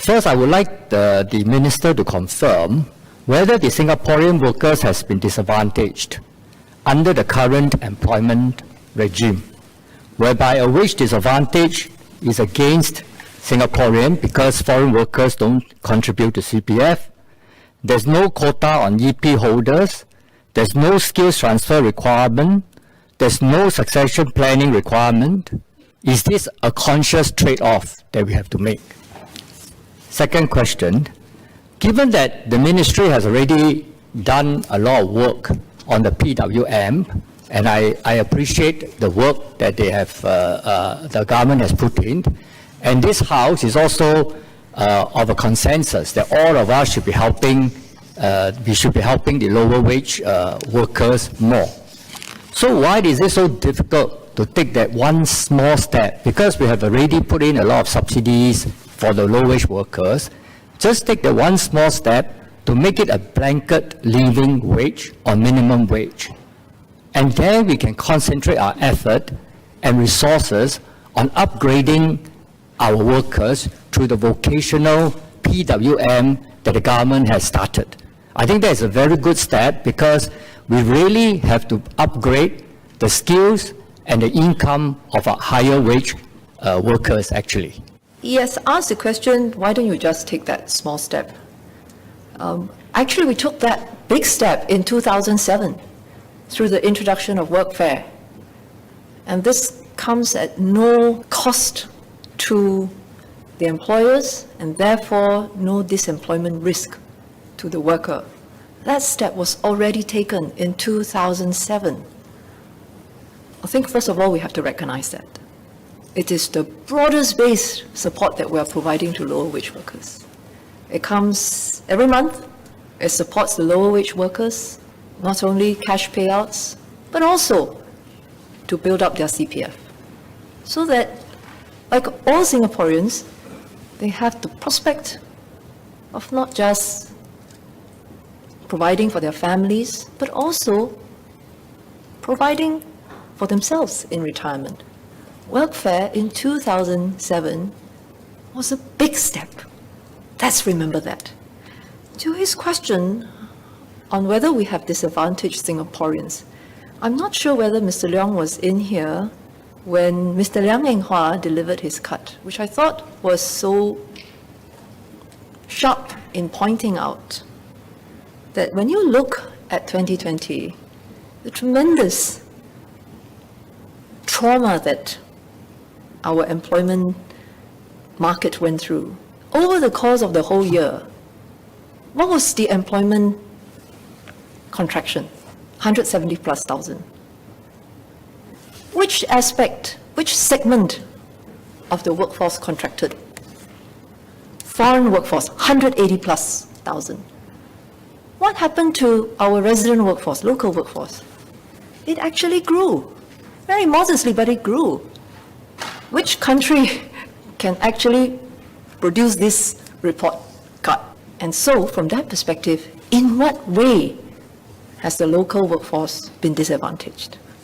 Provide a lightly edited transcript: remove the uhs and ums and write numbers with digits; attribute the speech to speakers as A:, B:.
A: First, I would like the Minister to confirm whether the Singaporean workers has been disadvantaged under the current employment regime, whereby a wage disadvantage is against Singaporean because foreign workers don't contribute to CPF. There's no quota on EP holders. There's no skills transfer requirement. There's no succession planning requirement. Is this a conscious trade-off that we have to make? Second question, given that the ministry has already done a lot of work on the PWM, and I appreciate the work that they have, the government has put in, and this House is also of a consensus that all of us should be helping, we should be helping the lower wage workers more. So why is it so difficult to take that one small step? Because we have already put in a lot of subsidies for the low wage workers. Just take the one small step to make it a blanket living wage or minimum wage. And then we can concentrate our effort and resources on upgrading our workers through the vocational PWM that the government has started. I think that is a very good step because we really have to upgrade the skills and the income of our higher wage workers actually.
B: Yes, ask the question, why don't you just take that small step? Actually, we took that big step in 2007 through the introduction of workfare. And this comes at no cost to the employers and therefore no disemployment risk to the worker. That step was already taken in 2007. I think first of all we have to recognize that. It is the broadest based support that we are providing to lower wage workers. It comes every month. It supports the lower wage workers, not only cash payouts, but also to build up their CPF. So that, like all Singaporeans, they have the prospect of not just providing for their families, but also providing for themselves in retirement. Workfare in 2007 was a big step. Let's remember that. To his question on whether we have disadvantaged Singaporeans, I'm not sure whether Mr. Leong was in here when Mr. Liang Eng-hwa delivered his cut, which I thought was so sharp in pointing out that when you look at 2020, the tremendous trauma that our employment market went through, over the course of the whole year, what was the employment contraction? 170 plus thousand. Which aspect, which segment of the workforce contracted? Foreign workforce, 180 plus thousand. What happened to our resident workforce, local workforce? It actually grew, very modestly, but it grew. Which country can actually produce this report card? And so, from that perspective, in what way has the local workforce been disadvantaged?